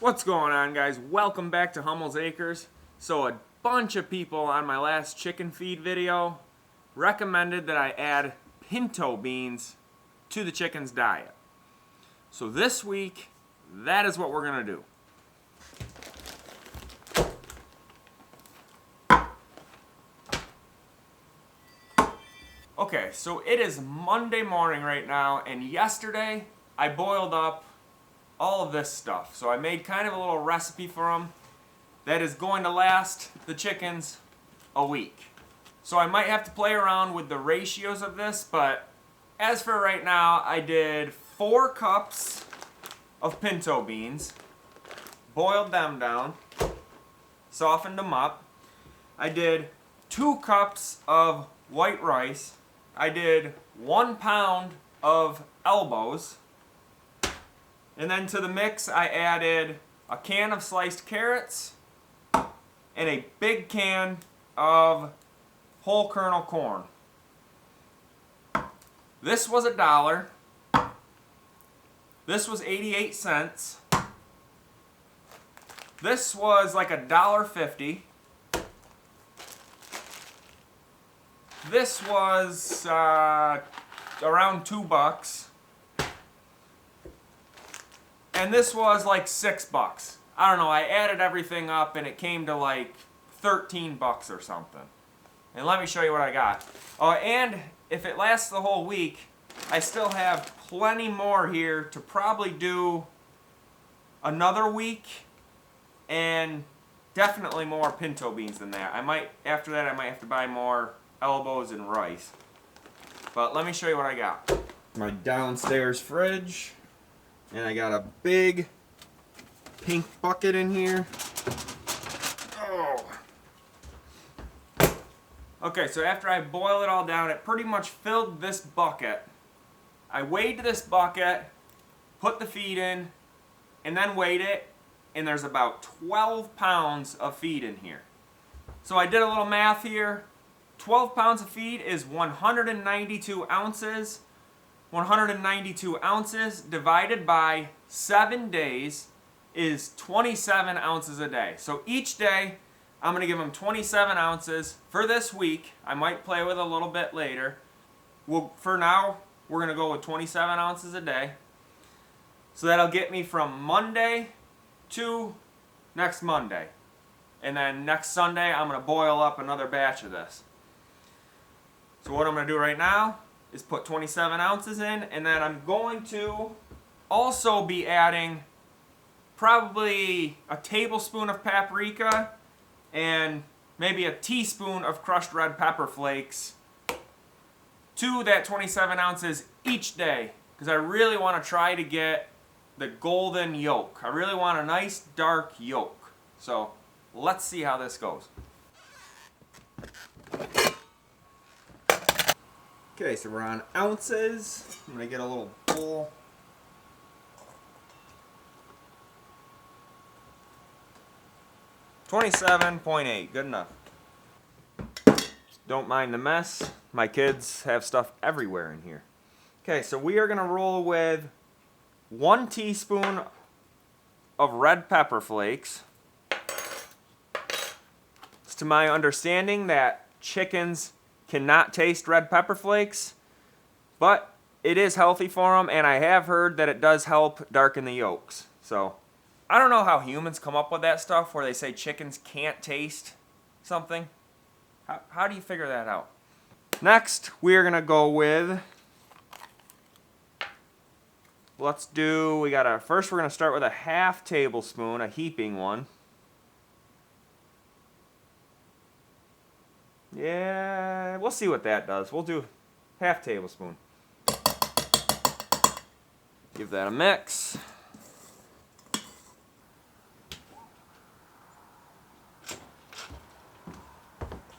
What's going on, guys? Welcome back to Hummel's Acres. So a bunch of people on my last chicken feed video recommended that I add pinto beans to the chicken's diet. So this week, that is what we're gonna do. Okay, so it is Monday morning right now, and yesterday I boiled up all of this stuff. So I made kind of a little recipe for them that is going to last the chickens a week. So I might have to play around with the ratios of this, but as for right now, I did 4 cups of pinto beans, boiled them down, softened them up. I did 2 cups of white rice. I did 1 pound of elbows. And then to the mix, I added a can of sliced carrots and a big can of whole kernel corn. This was $1. This was 88 cents. This was like $1.50. This was around $2. And this was like $6. I don't know, I added everything up and it came to like $13 or something. And let me show you what I got. Oh, and if it lasts the whole week, I still have plenty more here to probably do another week, and definitely more pinto beans than that. After that, I might have to buy more elbows and rice. But let me show you what I got. My downstairs fridge. And I got a big pink bucket in here. Oh. Okay, so after I boil it all down, it pretty much filled this bucket. I weighed this bucket, put the feed in, and then weighed it, and there's about 12 pounds of feed in here. So I did a little math here. 12 pounds of feed is 192 ounces. 192 ounces divided by 7 days is 27 ounces a day. So each day, I'm going to give them 27 ounces for this week. I might play with a little bit later. For now, we're going to go with 27 ounces a day. So that'll get me from Monday to next Monday. And then next Sunday, I'm going to boil up another batch of this. So what I'm going to do right now is put 27 ounces in, and then I'm going to also be adding probably a tablespoon of paprika and maybe a teaspoon of crushed red pepper flakes to that 27 ounces each day, because I really want to try to get the golden yolk. I really want a nice dark yolk. So let's see how this goes. Okay, so we're on ounces. I'm going to get a little bowl. $27.8, good enough. Don't mind the mess. My kids have stuff everywhere in here. Okay, so we are going to roll with 1 teaspoon of red pepper flakes. It's to my understanding that chickens cannot taste red pepper flakes, but it is healthy for them, and I have heard that it does help darken the yolks. So I don't know how humans come up with that stuff where they say chickens can't taste something. How do you figure that out? Next, we're gonna go with, first we're gonna start with a 1/2 tablespoon, a heaping one. Yeah, we'll see what that does. We'll do 1/2 tablespoon. Give that a mix.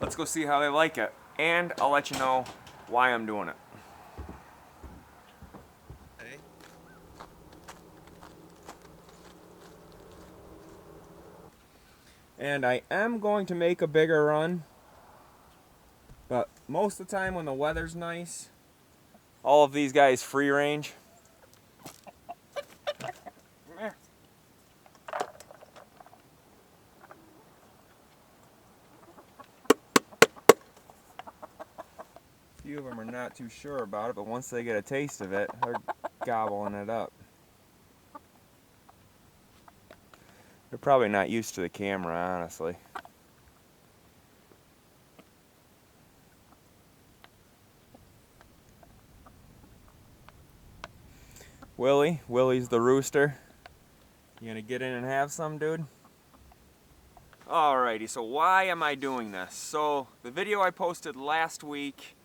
Let's go see how they like it, and I'll let you know why I'm doing it. And I am going to make a bigger run. But most of the time when the weather's nice, all of these guys free range. Come here. few of them are not too sure about it, but once they get a taste of it, they're gobbling it up. They're probably not used to the camera, honestly. Willie's the rooster. You gonna get in and have some, dude? Alrighty, so why am I doing this? So, the video I posted last week,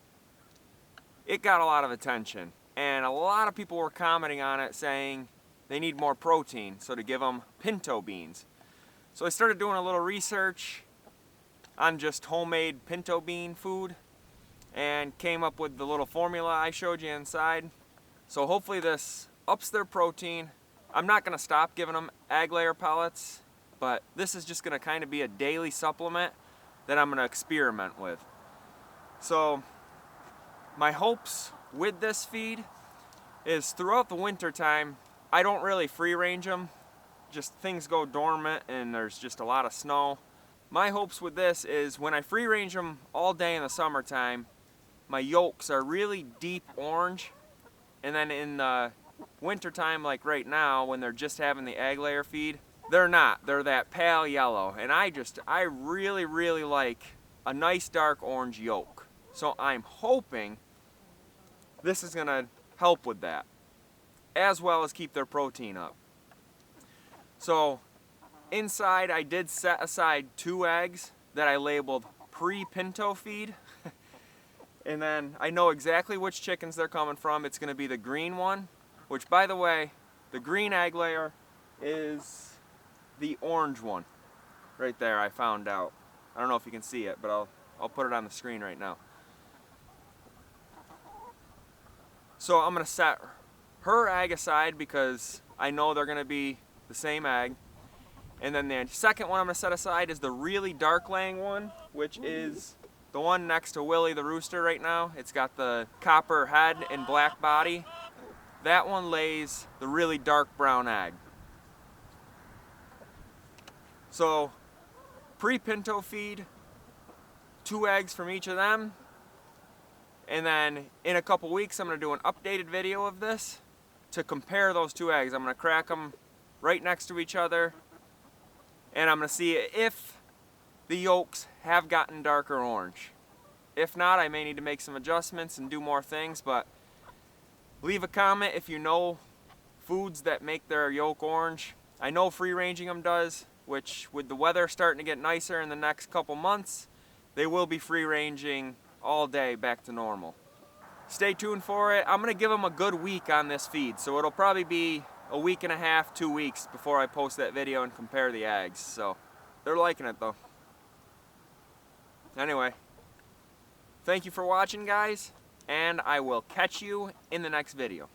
it got a lot of attention. And a lot of people were commenting on it saying they need more protein, so to give them pinto beans. So I started doing a little research on just homemade pinto bean food and came up with the little formula I showed you inside. So hopefully this ups their protein. I'm not gonna stop giving them egg layer pellets, but this is just gonna kind of be a daily supplement that I'm gonna experiment with. So my hopes with this feed is throughout the winter time, I don't really free range them. Just things go dormant and there's just a lot of snow. My hopes with this is when I free range them all day in the summertime, my yolks are really deep orange, and then in the winter time, like right now, when they're just having the egg layer feed, they're not. They're that pale yellow, and I really like a nice dark orange yolk. So I'm hoping this is gonna help with that, as well as keep their protein up. So inside I did set aside 2 eggs that I labeled pre-pinto feed. And then I know exactly which chickens they're coming from. It's gonna be the green one, which by the way, the green egg layer is the orange one. Right there, I found out. I don't know if you can see it, but I'll put it on the screen right now. So I'm gonna set her egg aside because I know they're gonna be the same egg. And then the second one I'm gonna set aside is the really dark laying one, which is the one next to Willie the rooster right now. It's got the copper head and black body. That one lays the really dark brown egg. So pre-pinto feed, 2 eggs from each of them. And then in a couple weeks I'm gonna do an updated video of this to compare those 2 eggs. I'm gonna crack them right next to each other, and I'm gonna see if the yolks have gotten darker orange. If not, I may need to make some adjustments and do more things, but leave a comment if you know foods that make their yolk orange. I know free ranging them does, which with the weather starting to get nicer in the next couple months, they will be free ranging all day back to normal. Stay tuned for it. I'm gonna give them a good week on this feed, so it'll probably be a week and a half, 2 weeks before I post that video and compare the eggs. So they're liking it though. Anyway, thank you for watching, guys, and I will catch you in the next video.